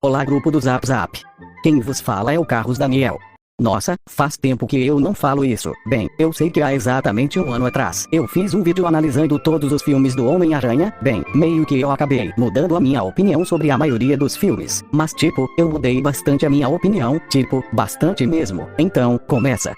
Olá grupo do Zap Zap. Quem vos fala é o Carlos Daniel. Nossa, faz tempo que eu não falo isso. Bem, eu sei que há exatamente um ano atrás eu fiz um vídeo analisando todos os filmes do Homem-Aranha. Bem, meio que eu acabei mudando a minha opinião sobre a maioria dos filmes. Mas tipo, eu mudei bastante a minha opinião, tipo, bastante mesmo. Então, começa.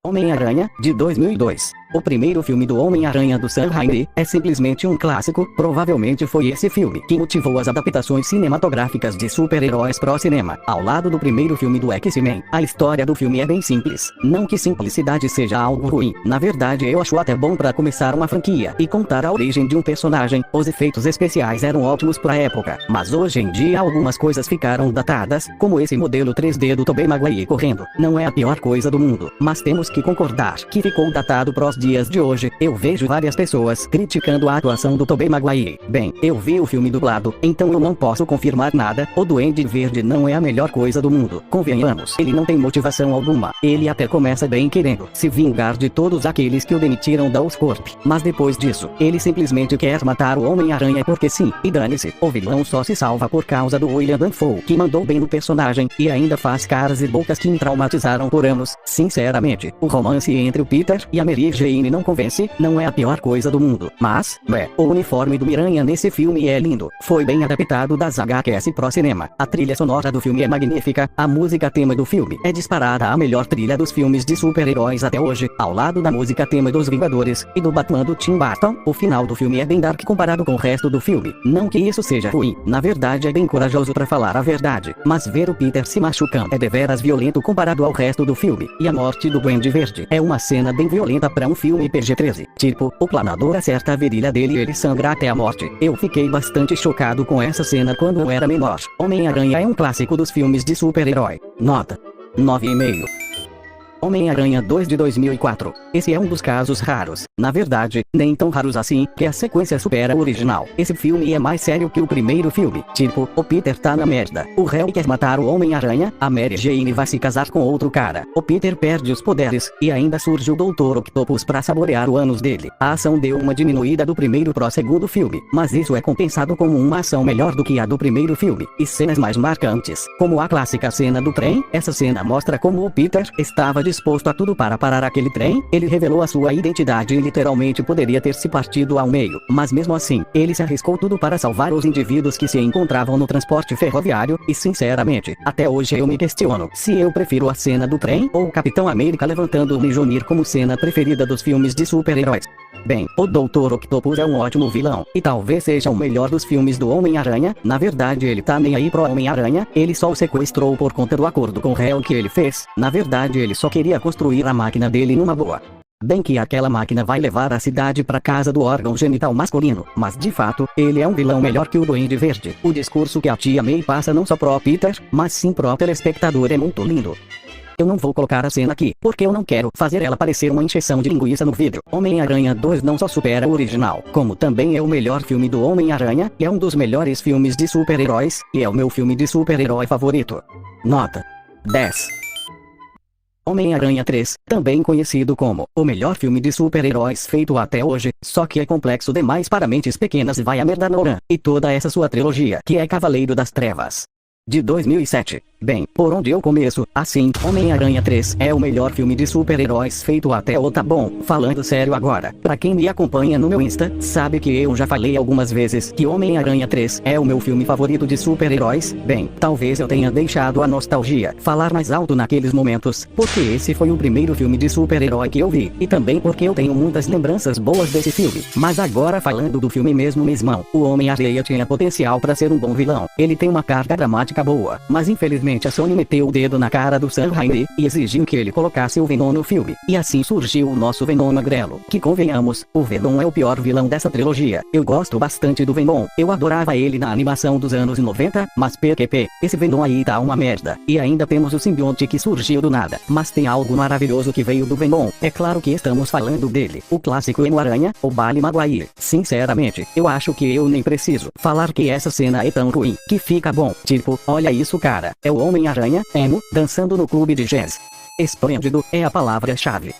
Homem-Aranha, de 2002. O primeiro filme do Homem-Aranha do Sam Raimi é simplesmente um clássico. Provavelmente foi esse filme que motivou as adaptações cinematográficas de super-heróis pro cinema. Ao lado do primeiro filme do X-Men, a história do filme é bem simples. Não que simplicidade seja algo ruim. Na verdade, eu acho até bom para começar uma franquia e contar a origem de um personagem. Os efeitos especiais eram ótimos pra época, mas hoje em dia algumas coisas ficaram datadas, como esse modelo 3D do Tobey Maguire correndo. Não é a pior coisa do mundo, mas temos que concordar que ficou datado pros dias de hoje. Eu vejo várias pessoas criticando a atuação do Tobey Maguire. Bem, eu vi o filme dublado, então eu não posso confirmar nada. O Duende Verde não é a melhor coisa do mundo. Convenhamos, ele não tem motivação alguma. Ele até começa bem querendo se vingar de todos aqueles que o demitiram da Oscorp. Mas depois disso, ele simplesmente quer matar o Homem-Aranha porque sim, e dane-se. O vilão só se salva por causa do William Dafoe, que mandou bem no personagem, e ainda faz caras e bocas que me traumatizaram por anos. Sinceramente, o romance entre o Peter e a Mary Jane não convence. Não é a pior coisa do mundo, mas, o uniforme do Miranha nesse filme é lindo. Foi bem adaptado das HQs pro cinema. A trilha sonora do filme é magnífica. A música tema do filme é disparada a melhor trilha dos filmes de super-heróis até hoje, ao lado da música tema dos Vingadores e do Batman do Tim Burton. O final do filme é bem dark comparado com o resto do filme. Não que isso seja ruim, na verdade é bem corajoso pra falar a verdade, mas ver o Peter se machucando é deveras violento comparado ao resto do filme. E a morte do Duende Verde é uma cena bem violenta pra um filme PG-13. Tipo, o planador acerta a virilha dele e ele sangra até a morte. Eu fiquei bastante chocado com essa cena quando eu era menor. Homem-Aranha é um clássico dos filmes de super-herói. Nota 9,5. Homem-Aranha 2 de 2004. Esse é um dos casos raros, na verdade, nem tão raros assim, que a sequência supera o original. Esse filme é mais sério que o primeiro filme. Tipo, o Peter tá na merda. O Harry quer matar o Homem-Aranha, a Mary Jane vai se casar com outro cara. O Peter perde os poderes, e ainda surge o Dr. Octopus pra saborear o ânus dele. A ação deu uma diminuída do primeiro pro segundo filme, mas isso é compensado com uma ação melhor do que a do primeiro filme, e cenas mais marcantes, como a clássica cena do trem. Essa cena mostra como o Peter estava disposto a tudo para parar aquele trem. Ele revelou a sua identidade e literalmente poderia ter se partido ao meio, mas mesmo assim, ele se arriscou tudo para salvar os indivíduos que se encontravam no transporte ferroviário, e sinceramente, até hoje eu me questiono se eu prefiro a cena do trem ou o Capitão América levantando o Mjolnir como cena preferida dos filmes de super-heróis. Bem, o Dr. Octopus é um ótimo vilão, e talvez seja o melhor dos filmes do Homem-Aranha. Na verdade ele tá nem aí pro Homem-Aranha, ele só o sequestrou por conta do acordo com o réu que ele fez. Na verdade ele só queria construir a máquina dele numa boa. Bem que aquela máquina vai levar a cidade pra casa do órgão genital masculino, mas de fato, ele é um vilão melhor que o Duende Verde. O discurso que a tia May passa não só pro Peter, mas sim pro telespectador é muito lindo. Eu não vou colocar a cena aqui, porque eu não quero fazer ela parecer uma encheção de linguiça no vídeo. Homem-Aranha 2 não só supera o original, como também é o melhor filme do Homem-Aranha, e é um dos melhores filmes de super-heróis, e é o meu filme de super-herói favorito. Nota 10. Homem-Aranha 3, também conhecido como o melhor filme de super-heróis feito até hoje, só que é complexo demais para mentes pequenas e vai a merda Nolan, e toda essa sua trilogia, que é Cavaleiro das Trevas. De 2007. Bem, por onde eu começo? Assim, Homem-Aranha 3 é o melhor filme de super-heróis feito até hoje. Tá bom, falando sério agora. Pra quem me acompanha no meu Insta, sabe que eu já falei algumas vezes que Homem-Aranha 3 é o meu filme favorito de super-heróis. Bem, talvez eu tenha deixado a nostalgia falar mais alto naqueles momentos, porque esse foi o primeiro filme de super-herói que eu vi, e também porque eu tenho muitas lembranças boas desse filme. Mas agora falando do filme mesmo, o Homem-Aranha tinha potencial pra ser um bom vilão. Ele tem uma carga dramática boa, mas infelizmente a Sony meteu o dedo na cara do Sam Raimi e exigiu que ele colocasse o Venom no filme, e assim surgiu o nosso Venom magrelo, que convenhamos, o Venom é o pior vilão dessa trilogia. Eu gosto bastante do Venom, eu adorava ele na animação dos anos 90, mas PQP, esse Venom aí tá uma merda. E ainda temos o simbionte que surgiu do nada, mas tem algo maravilhoso que veio do Venom, é claro que estamos falando dele, o clássico Emo-Aranha, o Tobey Maguire. Sinceramente, eu acho que eu nem preciso falar que essa cena é tão ruim, que fica bom, tipo, olha isso cara, é o Homem-Aranha, emo, dançando no clube de jazz. Esplêndido é a palavra-chave.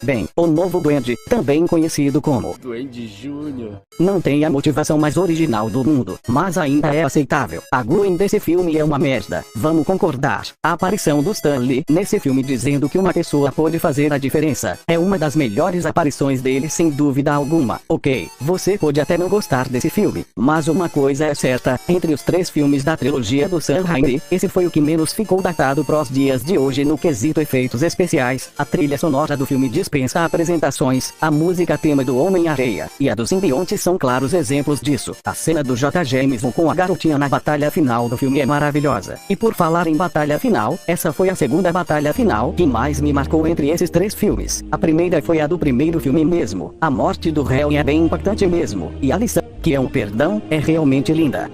Bem, o novo Duende, também conhecido como Duende Júnior, não tem a motivação mais original do mundo, mas ainda é aceitável. A Gwen desse filme é uma merda, vamos concordar. A aparição do Stan Lee nesse filme dizendo que uma pessoa pode fazer a diferença é uma das melhores aparições dele sem dúvida alguma. Ok, você pode até não gostar desse filme, mas uma coisa é certa, entre os 3 filmes da trilogia do Sam Raimi, esse foi o que menos ficou datado pros dias de hoje no quesito efeitos especiais. A trilha sonora do filme dispensa apresentações, a música tema do Homem-Areia e a do simbionte são claros exemplos disso. A cena do J. Jameson com a garotinha na batalha final do filme é maravilhosa. E por falar em batalha final, essa foi a segunda batalha final que mais me marcou entre esses 3 filmes. A primeira foi a do primeiro filme mesmo. A morte do Harry é bem impactante mesmo, e a lição, que é um perdão, é realmente linda.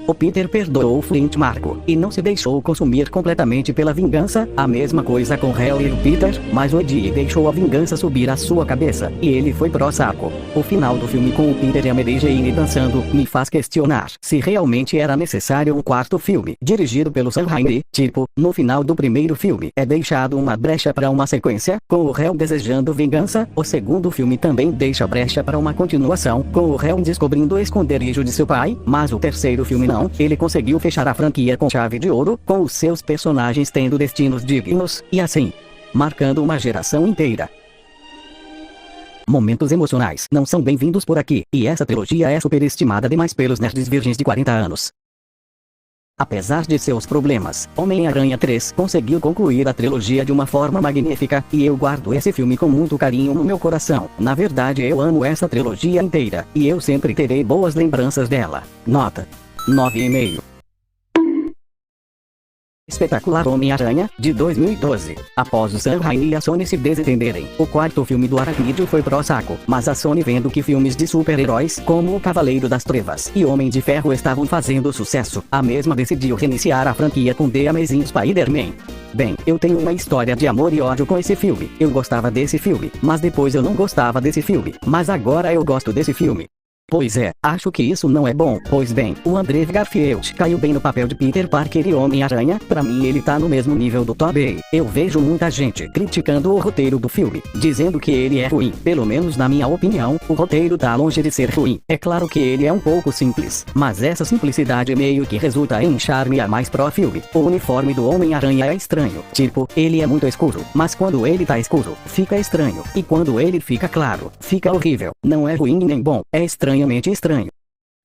O Peter perdoou o Flint Marko, e não se deixou consumir completamente pela vingança, a mesma coisa com Harry e o Peter, mas o Eddie deixou a vingança subir à sua cabeça, e ele foi pro saco. O final do filme com o Peter e a Mary Jane dançando, me faz questionar se realmente era necessário um 4º filme, dirigido pelo Sam Raimi, tipo, no final do primeiro filme, é deixado uma brecha para uma sequência, com o Harry desejando vingança, o segundo filme também deixa brecha para uma continuação, com o Harry descobrindo o esconderijo de seu pai, mas o terceiro filme não. Ele conseguiu fechar a franquia com chave de ouro, com os seus personagens tendo destinos dignos, e assim, marcando uma geração inteira. Momentos emocionais não são bem-vindos por aqui, e essa trilogia é superestimada demais pelos nerds virgens de 40 anos. Apesar de seus problemas, Homem-Aranha 3 conseguiu concluir a trilogia de uma forma magnífica, e eu guardo esse filme com muito carinho no meu coração. Na verdade eu amo essa trilogia inteira, e eu sempre terei boas lembranças dela. Nota 9,5. Espetacular Homem-Aranha, de 2012. Após o Sam Raimi e a Sony se desentenderem, o 4º filme do Aracnídeo foi pro saco, mas a Sony vendo que filmes de super-heróis, como O Cavaleiro das Trevas e Homem de Ferro estavam fazendo sucesso, a mesma decidiu reiniciar a franquia com The Amazing Spider-Man. Bem, eu tenho uma história de amor e ódio com esse filme. Eu gostava desse filme, mas depois eu não gostava desse filme, mas agora eu gosto desse filme. Pois é, acho que isso não é bom. Pois bem, o Andrew Garfield caiu bem no papel de Peter Parker e Homem-Aranha. Pra mim ele tá no mesmo nível do Tobey. Eu vejo muita gente criticando o roteiro do filme, dizendo que ele é ruim. Pelo menos na minha opinião, o roteiro tá longe de ser ruim. É claro que ele é um pouco simples, mas essa simplicidade meio que resulta em charme a mais pro filme. O uniforme do Homem-Aranha é estranho. Tipo, ele é muito escuro, mas quando ele tá escuro, fica estranho. E quando ele fica claro, fica horrível. Não é ruim nem bom, é estranhamente estranho.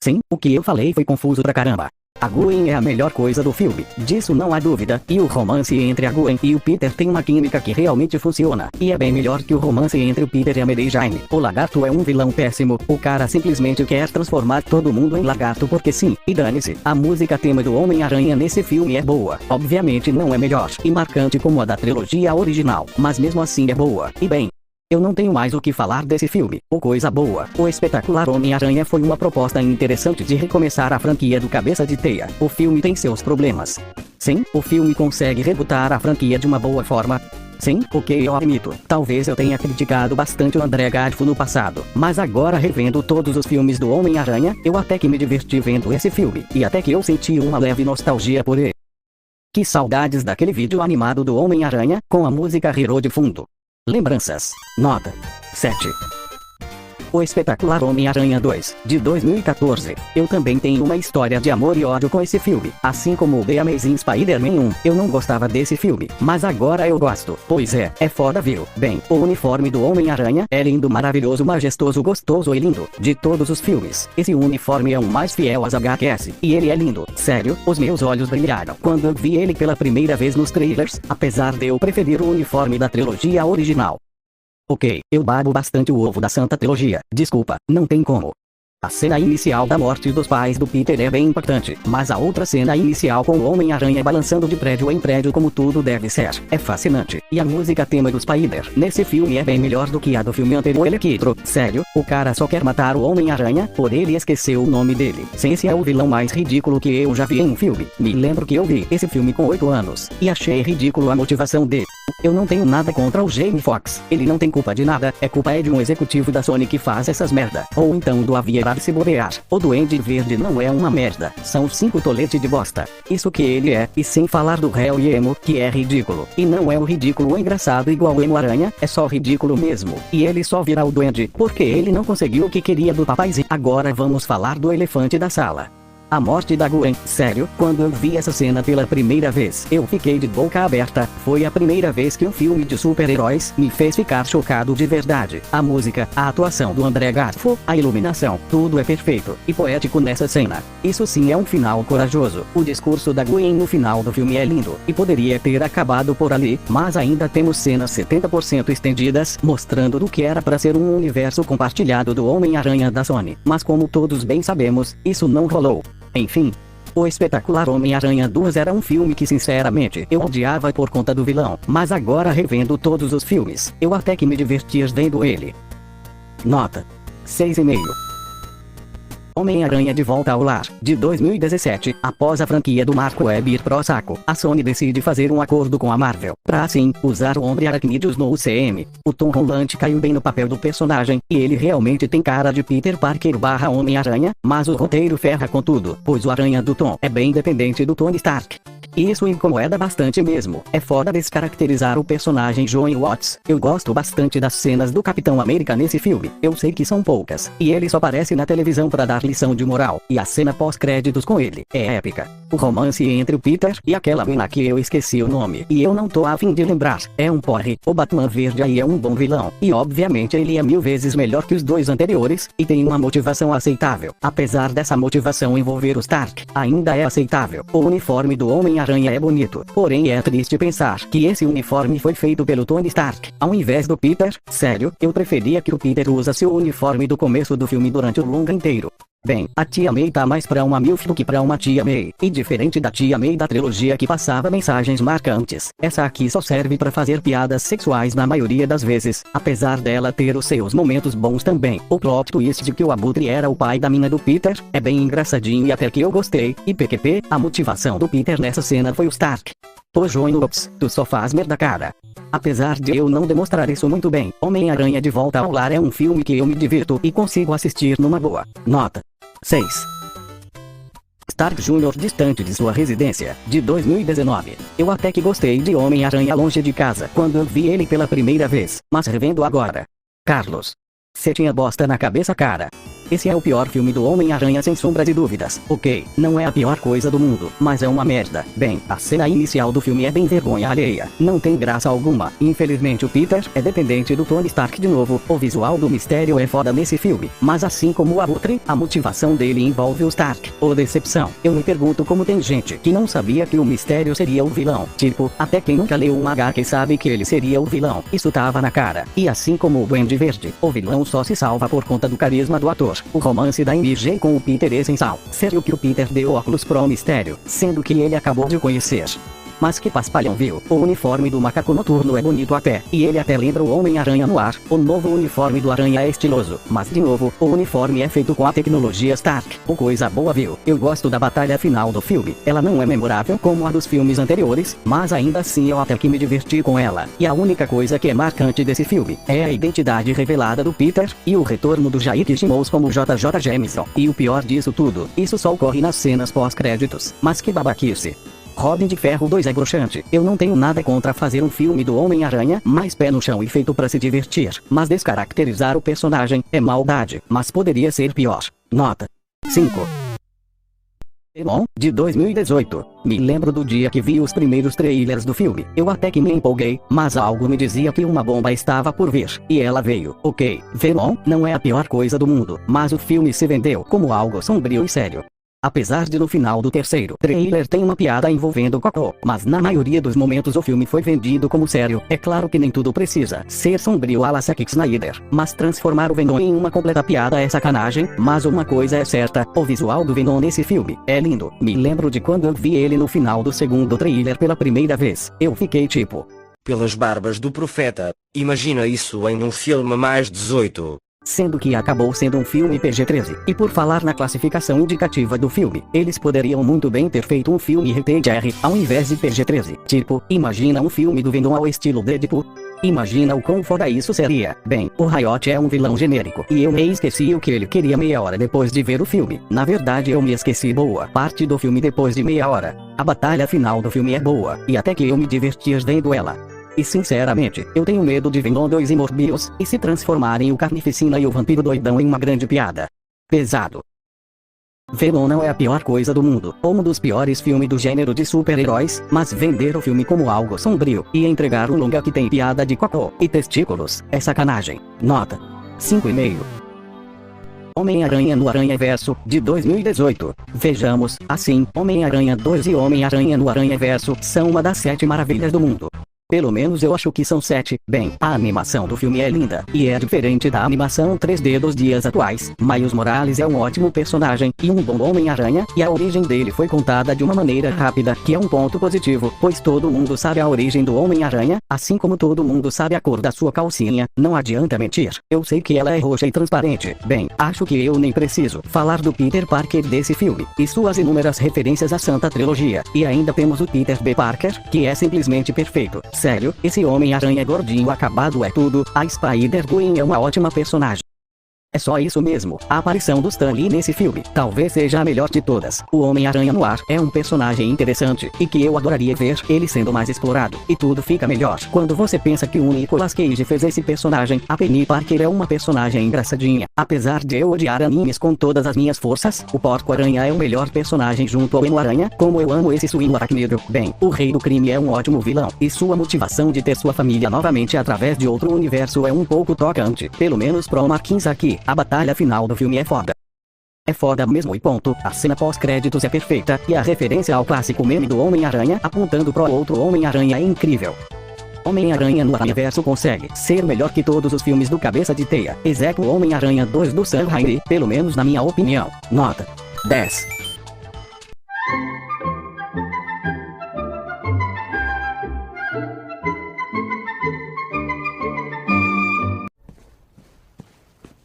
Sim, o que eu falei foi confuso pra caramba. A Gwen é a melhor coisa do filme, disso não há dúvida, e o romance entre a Gwen e o Peter tem uma química que realmente funciona, e é bem melhor que o romance entre o Peter e a Mary Jane. O lagarto é um vilão péssimo, o cara simplesmente quer transformar todo mundo em lagarto porque sim, e dane-se. A música tema do Homem-Aranha nesse filme é boa, obviamente não é melhor e marcante como a da trilogia original, mas mesmo assim é boa, e bem, eu não tenho mais o que falar desse filme. O coisa boa, o espetacular Homem-Aranha foi uma proposta interessante de recomeçar a franquia do Cabeça de Teia. O filme tem seus problemas. Sim, o filme consegue rebutar a franquia de uma boa forma. Sim, ok, eu admito. Talvez eu tenha criticado bastante o André Garfield no passado, mas agora revendo todos os filmes do Homem-Aranha, eu até que me diverti vendo esse filme, e até que eu senti uma leve nostalgia por ele. Que saudades daquele vídeo animado do Homem-Aranha, com a música Hero de fundo. Lembranças. Nota 7. O espetacular Homem-Aranha 2, de 2014. Eu também tenho uma história de amor e ódio com esse filme. Assim como o The Amazing Spider-Man 1, eu não gostava desse filme, mas agora eu gosto. Pois é foda viu? Bem, o uniforme do Homem-Aranha é lindo, maravilhoso, majestoso, gostoso e lindo. De todos os filmes, esse uniforme é o mais fiel às HQs, e ele é lindo. Sério, os meus olhos brilharam quando eu vi ele pela primeira vez nos trailers, apesar de eu preferir o uniforme da trilogia original. Ok, eu babo bastante o ovo da Santa Trilogia, desculpa, não tem como. A cena inicial da morte dos pais do Peter é bem impactante, mas a outra cena inicial com o Homem-Aranha balançando de prédio em prédio como tudo deve ser, é fascinante. E a música tema do Spider nesse filme é bem melhor do que a do filme anterior. Electro, sério, o cara só quer matar o Homem-Aranha, por ele esqueceu o nome dele. Esse é o vilão mais ridículo que eu já vi em um filme. Me lembro que eu vi esse filme com 8 anos, e achei ridículo a motivação dele. Eu não tenho nada contra o Jamie Foxx, ele não tem culpa de nada, culpa é de um executivo da Sony que faz essas merda, ou então do Javier se bobear. O Duende Verde não é uma merda, são 5 toletes de bosta. Isso que ele é, e sem falar do réu e emo, que é ridículo. E não é o ridículo engraçado igual o Emo-Aranha, é só ridículo mesmo. E ele só virá o Duende, porque ele não conseguiu o que queria do papaizinho. Agora vamos falar do elefante da sala. A morte da Gwen. Sério, quando eu vi essa cena pela primeira vez, eu fiquei de boca aberta. Foi a primeira vez que um filme de super-heróis me fez ficar chocado de verdade. A música, a atuação do André Garfo, a iluminação, tudo é perfeito e poético nessa cena. Isso sim é um final corajoso. O discurso da Gwen no final do filme é lindo, e poderia ter acabado por ali, mas ainda temos cenas 70% estendidas, mostrando do que era para ser um universo compartilhado do Homem-Aranha da Sony. Mas como todos bem sabemos, isso não rolou. Enfim, o espetacular Homem-Aranha 2 era um filme que sinceramente eu odiava por conta do vilão, mas agora revendo todos os filmes, eu até que me divertia vendo ele. Nota 6,5. Homem-Aranha de Volta ao Lar, de 2017, após a franquia do Marco Webb ir pro saco, a Sony decide fazer um acordo com a Marvel, pra assim, usar o Homem Aracnídeos no UCM. O Tom Holland caiu bem no papel do personagem, e ele realmente tem cara de Peter Parker / Homem-Aranha, mas o roteiro ferra com tudo, pois o Aranha do Tom é bem dependente do Tony Stark. E isso incomoda bastante mesmo. É foda descaracterizar o personagem John Watts. Eu gosto bastante das cenas do Capitão América nesse filme. Eu sei que são poucas, e ele só aparece na televisão pra dar lição de moral. E a cena pós-créditos com ele é épica. O romance entre o Peter e aquela mina que eu esqueci o nome, e eu não tô a fim de lembrar. É um porre. O Batman Verde aí é um bom vilão, e obviamente ele é 1000 vezes melhor que os dois anteriores, e tem uma motivação aceitável. Apesar dessa motivação envolver o Stark, ainda é aceitável. O uniforme do Homem-Aranha é bonito, porém é triste pensar que esse uniforme foi feito pelo Tony Stark, ao invés do Peter. Sério, eu preferia que o Peter usasse o uniforme do começo do filme durante o longa inteiro. Bem, a Tia May tá mais pra uma MILF do que pra uma Tia May, e diferente da Tia May da trilogia que passava mensagens marcantes, essa aqui só serve pra fazer piadas sexuais na maioria das vezes, apesar dela ter os seus momentos bons também. O plot twist de que o Abutre era o pai da mina do Peter é bem engraçadinho e até que eu gostei, e PQP, a motivação do Peter nessa cena foi o Stark. Pô Johnny, ups, tu só faz merda cara. Apesar de eu não demonstrar isso muito bem, Homem-Aranha de Volta ao Lar é um filme que eu me divirto e consigo assistir numa boa. Nota 6. Stark Jr. distante de sua residência, de 2019. Eu até que gostei de Homem-Aranha longe de casa quando eu vi ele pela primeira vez, mas revendo agora. Carlos, cê tinha bosta na cabeça cara. Esse é o pior filme do Homem-Aranha sem sombra de dúvidas. Ok, não é a pior coisa do mundo, mas é uma merda. Bem, a cena inicial do filme é bem vergonha alheia. Não tem graça alguma. Infelizmente o Peter é dependente do Tony Stark de novo. O visual do mistério é foda nesse filme, mas assim como o Abutre, a motivação dele envolve o Stark. Ô decepção. Eu me pergunto como tem gente que não sabia que o mistério seria o vilão. Tipo, até quem nunca leu um HQ sabe que ele seria o vilão. Isso tava na cara. E assim como o Duende Verde, o vilão só se salva por conta do carisma do ator. O romance da MJ com o Peter é essencial. Sério que o Peter deu óculos pro mistério, sendo que ele acabou de conhecer. Mas que paspalhão, viu? O uniforme do macaco noturno é bonito até, e ele até lembra o Homem-Aranha no ar. O novo uniforme do Aranha é estiloso, mas de novo, o uniforme é feito com a tecnologia Stark. Ou coisa boa, viu? Eu gosto da batalha final do filme. Ela não é memorável como a dos filmes anteriores, mas ainda assim eu até que me diverti com ela. E a única coisa que é marcante desse filme é a identidade revelada do Peter, e o retorno do Jake Shimous como JJ Jameson. E o pior disso tudo, isso só ocorre nas cenas pós-créditos. Mas que babaquice. Robin de Ferro 2 é broxante. Eu não tenho nada contra fazer um filme do Homem-Aranha, mais pé no chão e feito pra se divertir. Mas descaracterizar o personagem é maldade, mas poderia ser pior. Nota 5. Venom, de 2018. Me lembro do dia que vi os primeiros trailers do filme. Eu até que me empolguei, mas algo me dizia que uma bomba estava por vir. E ela veio. Ok, Venom não é a pior coisa do mundo, mas o filme se vendeu como algo sombrio e sério. Apesar de no final do terceiro trailer tem uma piada envolvendo cocô, mas na maioria dos momentos o filme foi vendido como sério. É claro que nem tudo precisa ser sombrio à la Zack Snyder, mas transformar o Venom em uma completa piada é sacanagem. Mas uma coisa é certa, o visual do Venom nesse filme é lindo. Me lembro de quando eu vi ele no final do segundo trailer pela primeira vez. Eu fiquei tipo... Pelas barbas do profeta, imagina isso em um filme mais 18. sendo que acabou sendo um filme PG-13. E por falar na classificação indicativa do filme, eles poderiam muito bem ter feito um filme rated R, ao invés de PG-13. Tipo, imagina um filme do Venom ao estilo Deadpool. Imagina o quão foda isso seria. Bem, o Riot é um vilão genérico, e eu me esqueci o que ele queria meia hora depois de ver o filme. Na verdade eu me esqueci boa parte do filme depois de meia hora. A batalha final do filme é boa, e até que eu me diverti vendo ela. E sinceramente, eu tenho medo de Venom 2 e Morbius, e se transformarem o Carnificina e o Vampiro Doidão em uma grande piada. Pesado. Venom não é a pior coisa do mundo, ou um dos piores filmes do gênero de super-heróis, mas vender o filme como algo sombrio, e entregar um longa que tem piada de cocô e testículos, é sacanagem. Nota 5,5. Homem-Aranha no Aranhaverso, de 2018. Vejamos, assim, Homem-Aranha 2 e Homem-Aranha no Aranhaverso são uma das 7 maravilhas do mundo. Pelo menos eu acho que são 7. Bem, a animação do filme é linda, e é diferente da animação 3D dos dias atuais. Miles Morales é um ótimo personagem, e um bom Homem-Aranha, e a origem dele foi contada de uma maneira rápida, que é um ponto positivo, pois todo mundo sabe a origem do Homem-Aranha, assim como todo mundo sabe a cor da sua calcinha, não adianta mentir. Eu sei que ela é roxa e transparente. Bem, acho que eu nem preciso falar do Peter Parker desse filme, e suas inúmeras referências à Santa Trilogia, e ainda temos o Peter B. Parker, que é simplesmente perfeito. Sério, esse Homem-Aranha gordinho acabado é tudo. A Spider-Gwen é uma ótima personagem. É só isso mesmo. A aparição do Stan Lee nesse filme talvez seja a melhor de todas. O Homem-Aranha no ar é um personagem interessante, e que eu adoraria ver ele sendo mais explorado. E tudo fica melhor quando você pensa que o Nicolas Cage fez esse personagem. A Penny Parker é uma personagem engraçadinha. Apesar de eu odiar animes com todas as minhas forças, o Porco-Aranha é o melhor personagem junto ao Emo-Aranha. Como eu amo esse suíno aracnídeo. Bem, o Rei do Crime é um ótimo vilão, e sua motivação de ter sua família novamente através de outro universo é um pouco tocante. Pelo menos pro Marquins aqui. A batalha final do filme é foda. É foda mesmo e ponto. A cena pós-créditos é perfeita, e a referência ao clássico meme do Homem-Aranha apontando pro outro Homem-Aranha é incrível. Homem-Aranha no Aranhaverso consegue ser melhor que todos os filmes do Cabeça de Teia, exceto o Homem-Aranha 2 do Sam Raimi, pelo menos na minha opinião. Nota 10.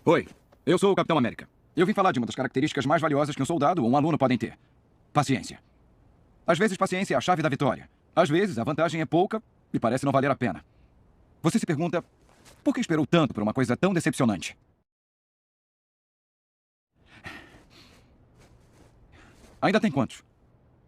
Oi, eu sou o Capitão América. Eu vim falar de uma das características mais valiosas que um soldado ou um aluno podem ter. Paciência. Às vezes, paciência é a chave da vitória. Às vezes, a vantagem é pouca e parece não valer a pena. Você se pergunta, por que esperou tanto por uma coisa tão decepcionante? Ainda tem quantos?